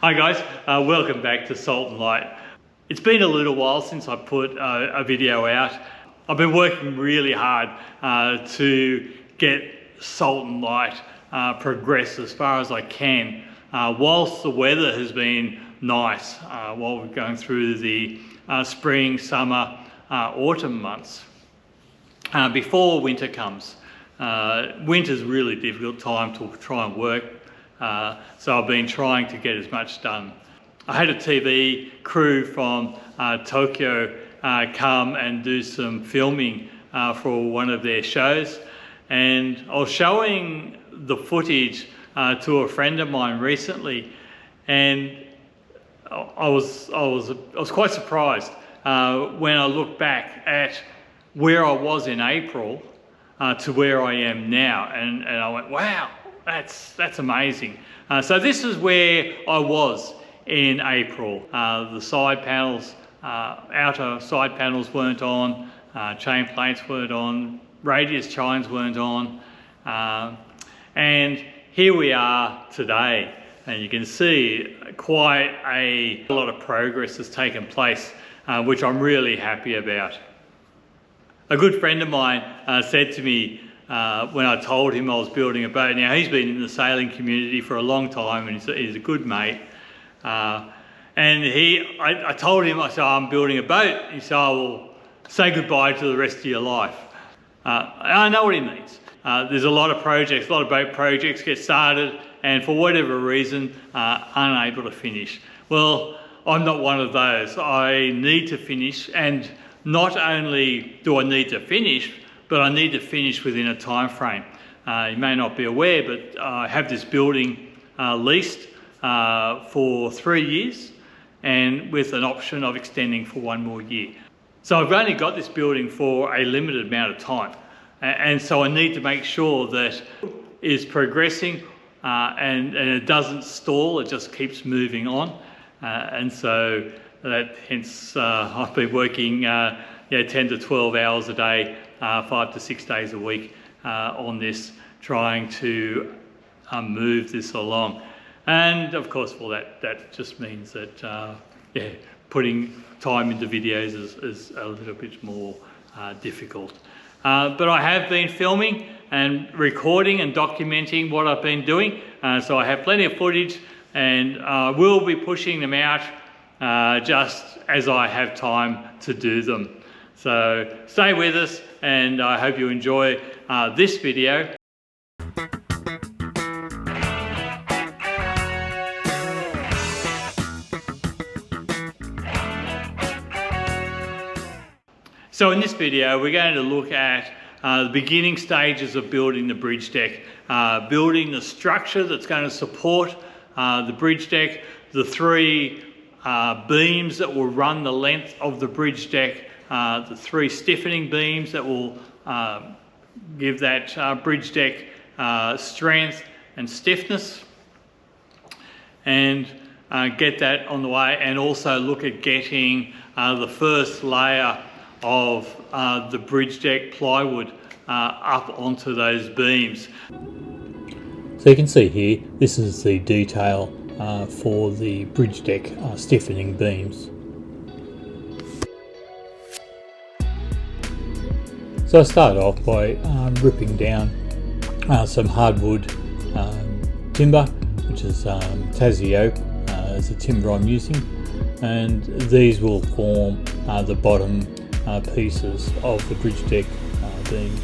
Hi guys, welcome back to Salt and Light. It's been a little while since I put a video out. I've been working really hard to get Salt and Light progress as far as I can, whilst the weather has been nice while we're going through the spring, summer, autumn months. Before winter comes. Winter's a really difficult time to try and work. So I've been trying to get as much done. I had a TV crew from Tokyo come and do some filming for one of their shows, and I was showing the footage to a friend of mine recently, and I was quite surprised when I look back at where I was in April to where I am now, and I went, wow. That's amazing. So this is where I was in April. The side panels, outer side panels weren't on, chain plates weren't on, radius chines weren't on, and here we are today. And you can see quite a lot of progress has taken place, which I'm really happy about. A good friend of mine said to me, when I told him I was building a boat. Now, he's been in the sailing community for a long time, and he's a good mate. And I told him, I said, I'm building a boat. He said, oh, well, say goodbye to the rest of your life. I know what he means. There's a lot of projects, a lot of boat projects get started, and for whatever reason, unable to finish. Well, I'm not one of those. I need to finish, and not only do I need to finish, but I need to finish within a time frame. You may not be aware, but I have this building leased for 3 years, and with an option of extending for 1 more year. So I've only got this building for a limited amount of time, and so I need to make sure that it is progressing and it doesn't stall, it just keeps moving on. And so hence I've been working 10 to 12 hours a day, 5 to 6 days a week on this, trying to move this along. And of course, well, that just means that putting time into videos is a little bit more difficult. But I have been filming and recording and documenting what I've been doing, so I have plenty of footage, and I will be pushing them out just as I have time to do them. So stay with us, and I hope you enjoy this video. So in this video, we're going to look at the beginning stages of building the bridge deck, building the structure that's going to support the bridge deck, the 3 beams that will run the length of the bridge deck, the 3 stiffening beams that will give that bridge deck strength and stiffness, and get that on the way, and also look at getting the first layer of the bridge deck plywood up onto those beams. So you can see here, this is the detail for the bridge deck stiffening beams. So I started off by ripping down some hardwood timber, which is Tassie oak as the timber I'm using, and these will form the bottom pieces of the bridge deck beams.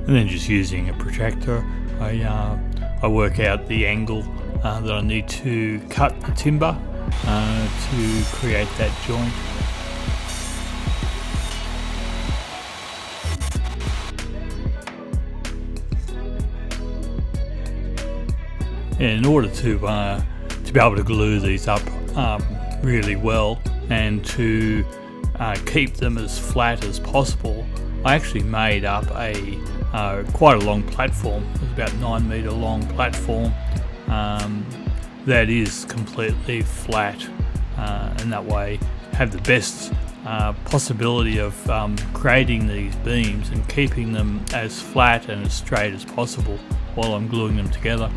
And then just using a protractor, I work out the angle that I need to cut the timber to create that joint. In order to be able to glue these up really well, and to keep them as flat as possible, I actually made up a quite a long platform. It was about 9 metre long platform that is completely flat, and that way have the best possibility of creating these beams and keeping them as flat and as straight as possible while I'm gluing them together.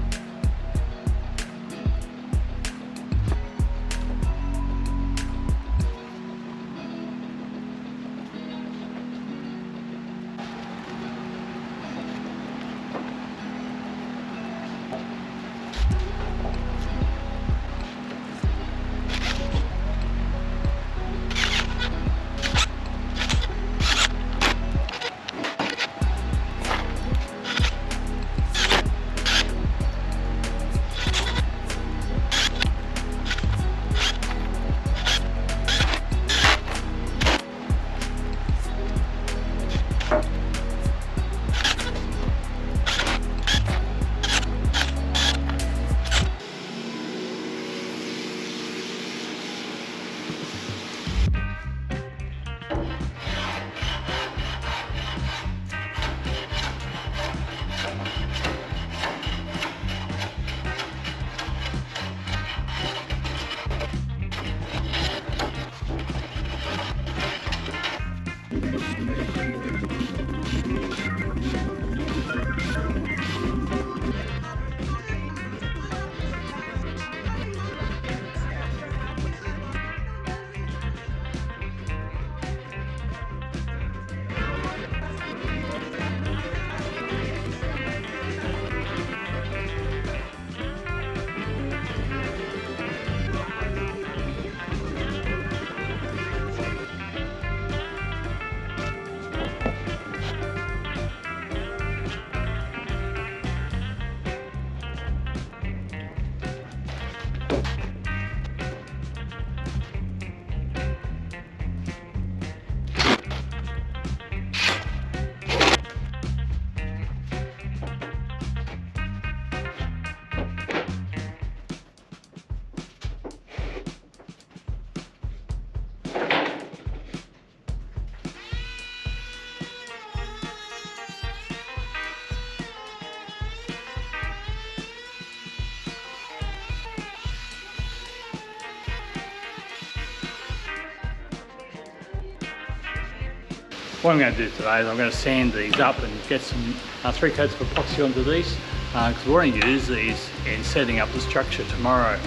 What I'm going to do today is I'm going to sand these up and get some 3 coats of epoxy onto these, because we're going to use these in setting up the structure tomorrow.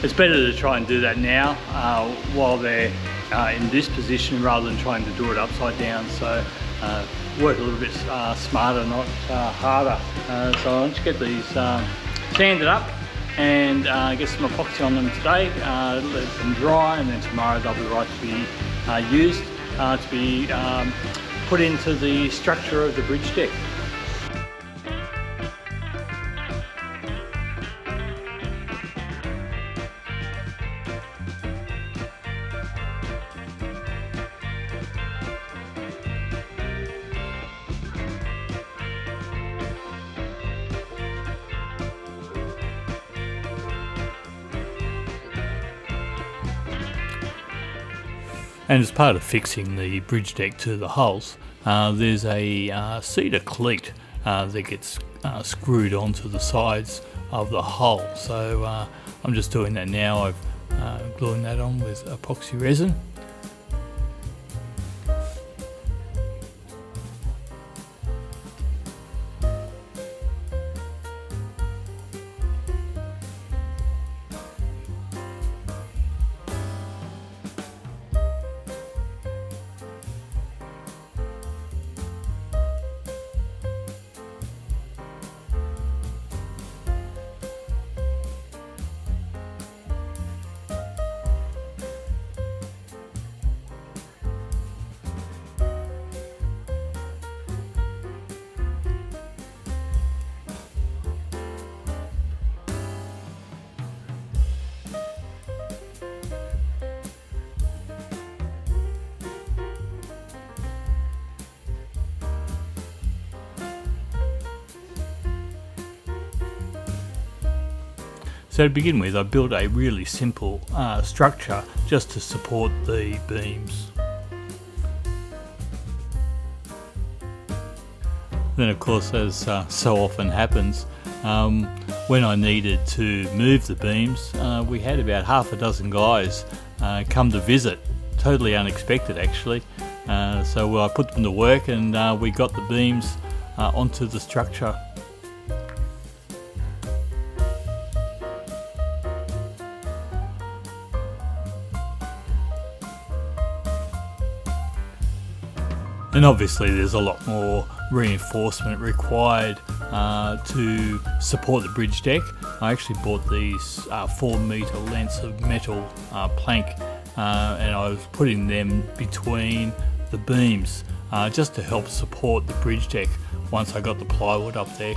It's better to try and do that now while they're in this position rather than trying to do it upside down. So work a little bit smarter, not harder. So I'll just get these sanded up and get some epoxy on them today, let them dry, and then tomorrow they'll be right to be used to be put into the structure of the bridge deck. And as part of fixing the bridge deck to the hulls, there's a cedar cleat that gets screwed onto the sides of the hull. So I'm just doing that now. I'm gluing that on with epoxy resin. So to begin with, I built a really simple structure just to support the beams. Then of course, as so often happens, when I needed to move the beams, we had about half a dozen guys come to visit, totally unexpected actually. So I put them to work and we got the beams onto the structure. And obviously there's a lot more reinforcement required to support the bridge deck. I actually bought these 4 metre lengths of metal plank and I was putting them between the beams just to help support the bridge deck once I got the plywood up there.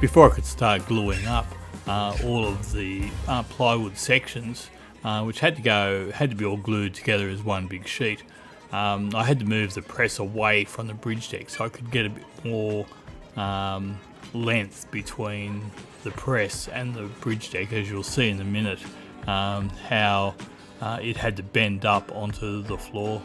Before I could start gluing up all of the plywood sections, which had to be all glued together as one big sheet, I had to move the press away from the bridge deck so I could get a bit more length between the press and the bridge deck, as you'll see in a minute how it had to bend up onto the floor.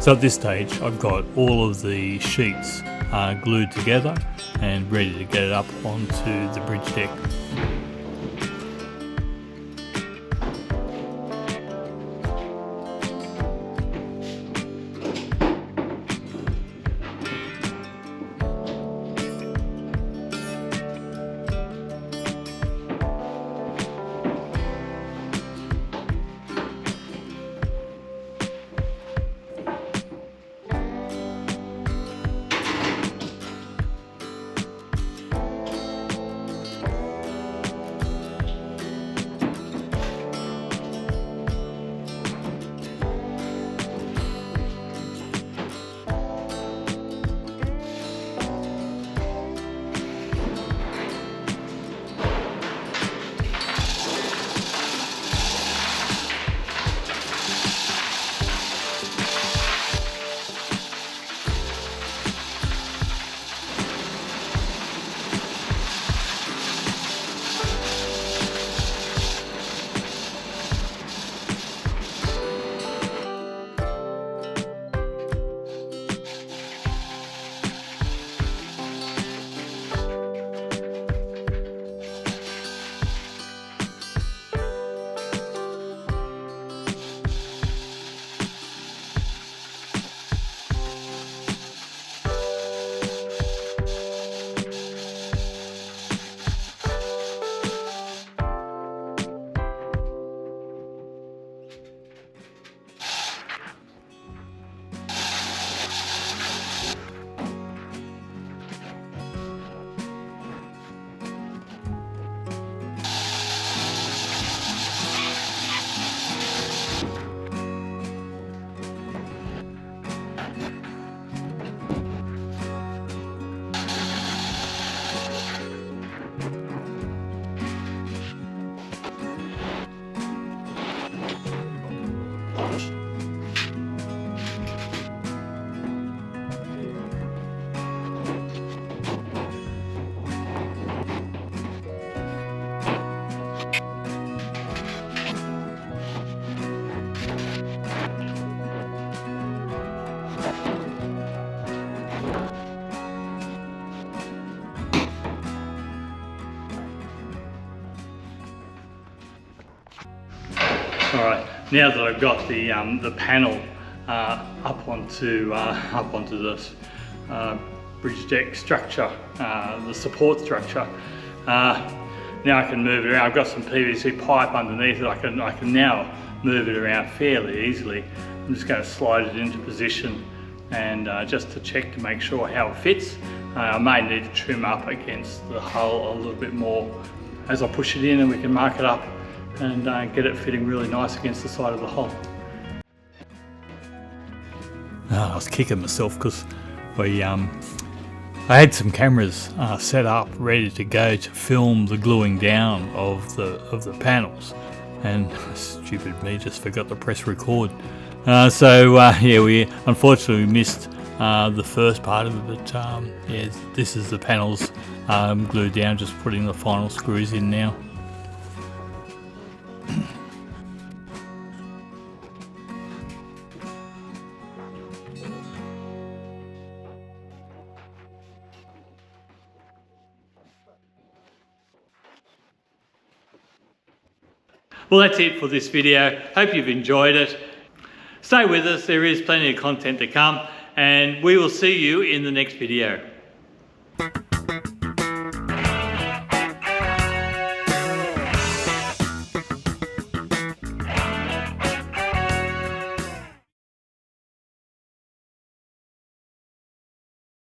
So at this stage I've got all of the sheets glued together and ready to get it up onto the bridge deck. All right, now that I've got the panel up onto this Bridgedeck structure, the support structure, now I can move it around. I've got some PVC pipe underneath it. I can now move it around fairly easily. I'm just going to slide it into position and just to check to make sure how it fits. I may need to trim up against the hull a little bit more as I push it in, and we can mark it up and get it fitting really nice against the side of the hull. I was kicking myself because I had some cameras set up ready to go to film the gluing down of the panels, and stupid me just forgot to press record. Yeah, we unfortunately missed the first part of it, but yeah, this is the panels glued down, just putting the final screws in now. Well, that's it for this video. Hope you've enjoyed it. Stay with us, there is plenty of content to come, and we will see you in the next video.